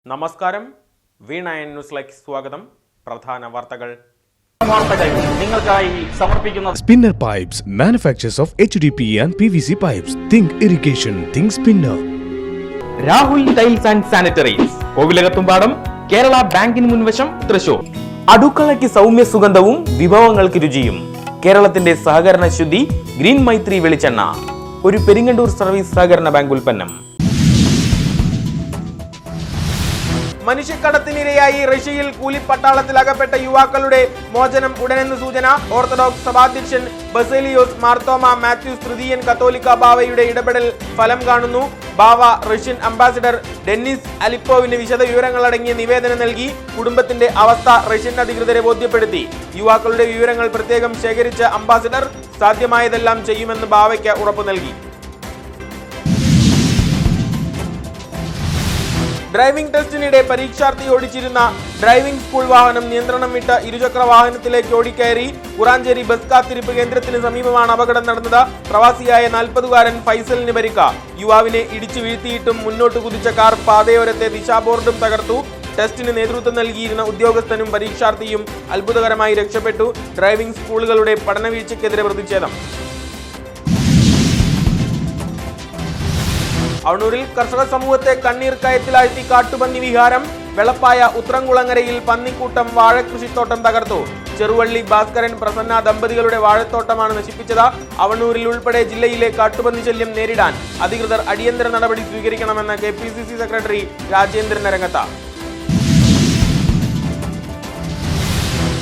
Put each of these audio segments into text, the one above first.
നമസ്കാരം, V9 ന്യൂസിലേക്ക് സ്വാഗതം. പ്രധാന വാർത്തകൾ നിങ്ങൾക്കായി സമർപ്പിക്കുന്നത് Spinner Pipes, manufacturers of HDPE and PVC pipes. Think irrigation, think spinner. Rahul tiles and sanitaries, Kovilakathumpadam, Kerala ബാങ്കിന് മുൻവശം, തൃശൂർ. അടുക്കളയ്ക്ക് സൗമ്യ സുഗന്ധവും വിഭവങ്ങൾക്ക് രുചിയും. കേരളത്തിന്റെ സഹകരണ ശുദ്ധി ഗ്രീൻ മൈത്രി വെളിച്ചെണ്ണ, ഒരു പെരിങ്ങണ്ടൂർ സർവീസ് സഹകരണ ബാങ്ക് ഉൽപ്പന്നം. മനുഷ്യക്കടത്തിനിരയായി റഷ്യയിൽ കൂലിപ്പട്ടാളത്തിൽ അകപ്പെട്ട യുവാക്കളുടെ മോചനം ഉടനെന്ന് സൂചന. ഓർത്തഡോക്സ് സഭാധ്യക്ഷൻ ബസേലിയോസ് മാർത്തോമ മാത്യൂസ് തൃതീയൻ കത്തോലിക്ക ബാവയുടെ ഇടപെടൽ ഫലം കാണുന്നു. ബാവ റഷ്യൻ അംബാസിഡർ ഡെന്നിസ് അലിപ്പോവിന് വിശദ വിവരങ്ങളടങ്ങിയ നിവേദനം നൽകി. കുടുംബത്തിന്റെ അവസ്ഥ റഷ്യൻ അധികൃതരെ ബോധ്യപ്പെടുത്തി. യുവാക്കളുടെ വിവരങ്ങൾ പ്രത്യേകം ശേഖരിച്ച അംബാസിഡർ സാധ്യമായതെല്ലാം ചെയ്യുമെന്ന് ബാവയ്ക്ക് ഉറപ്പു നൽകി. ഡ്രൈവിംഗ് ടെസ്റ്റിനിടെ പരീക്ഷാർത്ഥി ഓടിച്ചിരുന്ന ഡ്രൈവിംഗ് സ്കൂൾ വാഹനം നിയന്ത്രണം വിട്ട് ഇരുചക്ര വാഹനത്തിലേക്ക് ഓടിക്കയറി. കുറാഞ്ചേരി ബസ് കാത്തിരിപ്പ് കേന്ദ്രത്തിന് സമീപമാണ് അപകടം നടന്നത്. പ്രവാസിയായ 40-കാരൻ ഫൈസലിന് പരിക്ക. യുവാവിനെ ഇടിച്ചു വീഴ്ത്തിയിട്ടും മുന്നോട്ട് കുതിച്ച കാർ പാതയോരത്തെ ദിശാബോർഡും തകർത്തു. ടെസ്റ്റിന് നേതൃത്വം നൽകിയിരുന്ന ഉദ്യോഗസ്ഥനും പരീക്ഷാർത്ഥിയും അത്ഭുതകരമായി രക്ഷപ്പെട്ടു. ഡ്രൈവിംഗ് സ്കൂളുകളുടെ പഠനവീഴ്ചയ്ക്കെതിരെ പ്രതിഷേധം. അവണൂരിൽ കർഷക സമൂഹത്തെ കണ്ണീർ കയത്തിലാഴ്ത്തി കാട്ടുപന്നി വിഹാരം. വെളപ്പായ ഉത്രംകുളങ്ങരയിൽ പന്നിക്കൂട്ടം വാഴകൃഷിത്തോട്ടം തകർത്തു. ചെറുവള്ളി ഭാസ്കരൻ പ്രസന്ന ദമ്പതികളുടെ വാഴത്തോട്ടമാണ് നശിപ്പിച്ചത്. അവണൂരിൽ ഉൾപ്പെടെ ജില്ലയിലെ കാട്ടുപന്നി ശല്യം നേരിടാൻ അധികൃതർ അടിയന്തര നടപടി സ്വീകരിക്കണമെന്ന് KPCC സെക്രട്ടറി രാജേന്ദ്രൻ രംഗത്ത്.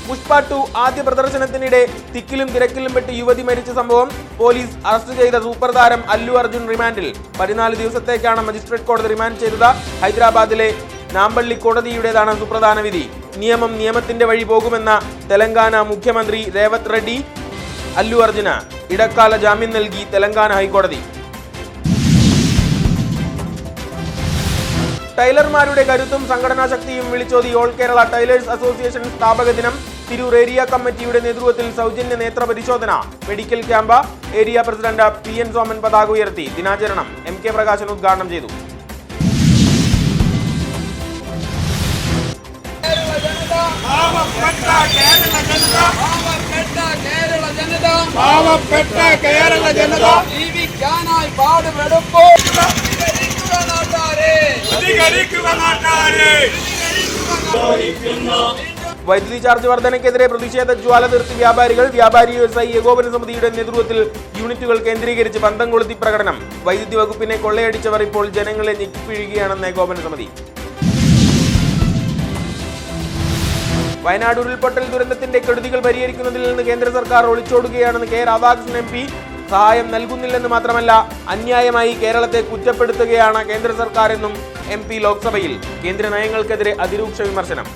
പുഷ്പ 2 ആദ്യ പ്രദർശനത്തിനിടെ തിക്കിലും തിരക്കിലും പെട്ട് യുവതി മരിച്ച സംഭവം. പോലീസ് അറസ്റ്റ് ചെയ്ത സൂപ്പർ താരം അല്ലു അർജുൻ റിമാൻഡിൽ. 14 ദിവസത്തേക്കാണ് മജിസ്ട്രേറ്റ് കോടതി റിമാൻഡ് ചെയ്തത്. ഹൈദരാബാദിലെ നാമ്പള്ളി കോടതിയുടേതാണ് സുപ്രധാന വിധി. നിയമം നിയമത്തിന്റെ വഴി പോകുമെന്ന തെലങ്കാന മുഖ്യമന്ത്രി രേവത് റെഡ്ഡി. അല്ലു അർജുന് ഇടക്കാല ജാമ്യം നൽകി തെലങ്കാന ഹൈക്കോടതി. ടൈലർമാരുടെ കരുത്തും സംഘടനാ ശക്തിയും വിളിച്ചോതി ഓൾ കേരള ടൈലേഴ്സ് അസോസിയേഷൻ സ്ഥാപക ദിനം. തിരൂർ ഏരിയ കമ്മിറ്റിയുടെ നേതൃത്വത്തിൽ സൗജന്യ നേത്ര പരിശോധന, medical camp. Area president PN Soman പതാക ഉയർത്തി. ദിനാചരണം MK പ്രകാശൻ ഉദ്ഘാടനം ചെയ്തു. വൈദ്യുതി ചാർജ് വർധനയ്ക്കെതിരെ പ്രതിഷേധ ജ്വാല നിർത്തി വ്യാപാരികൾ. വ്യാപാരി വ്യവസായി ഏകോപന സമിതിയുടെ നേതൃത്വത്തിൽ യൂണിറ്റുകൾ കേന്ദ്രീകരിച്ച് പന്തം കൊളുത്തി പ്രകടനം. വൈദ്യുതി വകുപ്പിനെ കൊള്ളയടിച്ചവർ ഇപ്പോൾ ജനങ്ങളെ ഞെക്കിപ്പിഴുകയാണെന്ന് ഏകോപന സമിതി. വയനാട് ഉരുൾപൊട്ടൽ ദുരന്തത്തിന്റെ കെടുതികൾ പരിഹരിക്കുന്നതിൽ നിന്ന് കേന്ദ്ര സർക്കാർ ഒളിച്ചോടുകയാണെന്ന് K രാധാകൃഷ്ണൻ MP. സഹായം നൽകുന്നില്ലെന്ന് മാത്രമല്ല, അന്യായമായി കേരളത്തെ കുറ്റപ്പെടുത്തുകയാണ് കേന്ദ്ര സർക്കാർ എന്നും MP ലോക്സഭയിൽ. കേന്ദ്ര നയങ്ങൾക്കെതിരെ അതിരൂക്ഷ വിമർശനം.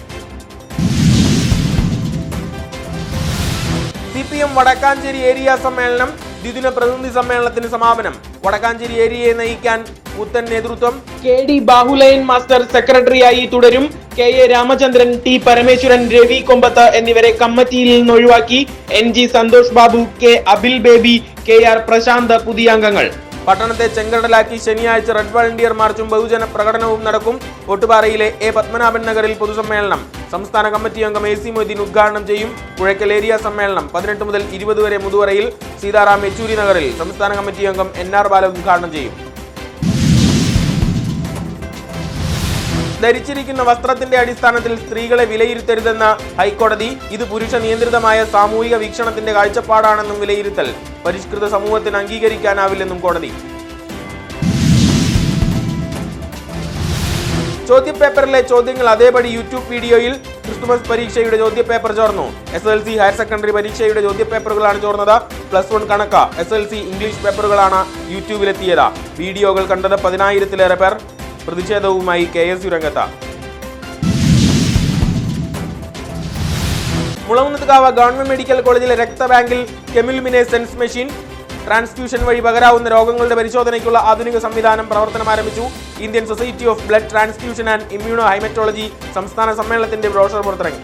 CPM വടക്കാഞ്ചേരി ഏരിയ സമ്മേളനം. ദ്വിദിന പ്രതിനിധി സമ്മേളനത്തിന് സമാപനം. വടക്കാഞ്ചേരി ഏരിയയെ നയിക്കാൻ പുത്തൻ നേതൃത്വം. KD ബാഹുലയൻ മാസ്റ്റർ സെക്രട്ടറിയായി തുടരും. KA രാമചന്ദ്രൻ, T പരമേശ്വരൻ, രവി കൊമ്പത്ത് എന്നിവരെ കമ്മിറ്റിയിൽ നിന്ന് ഒഴിവാക്കി. NG Santhosh Babu, K Abil Baby, KR Prasanth പുതിയ അംഗങ്ങൾ. പട്ടണത്തെ ചെങ്കടലാക്കി ശനിയാഴ്ച റെഡ് വളണ്ടിയർ മാർച്ചും ബഹുജന പ്രകടനവും നടക്കും. ഒട്ടുപാറയിലെ A പത്മനാഭൻ നഗറിൽ പൊതുസമ്മേളനം. സംസ്ഥാന കമ്മിറ്റി അംഗം AC മൊയ്തീൻ ഉദ്ഘാടനം ചെയ്യും. പുഴയ്ക്കൽ ഏരിയ സമ്മേളനം 18 മുതൽ 20 വരെ മുതുവറയിൽ. സീതാറാം യെച്ചൂരി നഗറിൽ സംസ്ഥാന കമ്മിറ്റി അംഗം NR ബാല ഉദ്ഘാടനം ചെയ്യും. ധരിച്ചിരിക്കുന്ന വസ്ത്രത്തിന്റെ അടിസ്ഥാനത്തിൽ സ്ത്രീകളെ വിലയിരുത്തരുതെന്ന ഹൈക്കോടതി. ഇത് പുരുഷ നിയന്ത്രിതമായ സാമൂഹിക വീക്ഷണത്തിന്റെ കാഴ്ചപ്പാടാണെന്നും വിലയിരുത്തൽ. പരിഷ്കൃത സമൂഹത്തിന് അംഗീകരിക്കാനാവില്ലെന്നും കോടതി. ചോദ്യപേപ്പറിലെ ചോദ്യങ്ങൾ അതേപടി യൂട്യൂബ് വീഡിയോയിൽ. ക്രിസ്തുമസ് പരീക്ഷയുടെ ചോദ്യപേപ്പർ ചോർന്നു. SSLC ഹയർ സെക്കൻഡറി പരീക്ഷയുടെ ചോദ്യപേപ്പറുകളാണ് ചോർന്നത്. +1 കണക്ക്, SSLC ഇംഗ്ലീഷ് പേപ്പറുകളാണ് യൂട്യൂബിലെത്തിയത്. വീഡിയോകൾ കണ്ടത് 10,000-ലേറെ പേർ. പ്രതിഷേധവുമായി KSU രംഗത്ത്. മുളകുന്നത്തുകാവ് ഗവൺമെന്റ് മെഡിക്കൽ കോളേജിലെ രക്തബാങ്കിൽ കെമിലുമിനേസൻസ് മെഷീൻ. ട്രാൻസ്ഫ്യൂഷൻ വഴി പകരാവുന്ന രോഗങ്ങളുടെ പരിശോധനയ്ക്കുള്ള ആധുനിക സംവിധാനം പ്രവർത്തനം ആരംഭിച്ചു. Indian society of blood transfusion and immuno haematology സംസ്ഥാന സമ്മേളനത്തിന്റെ ബ്രോഷർ പുറത്തിറങ്ങി.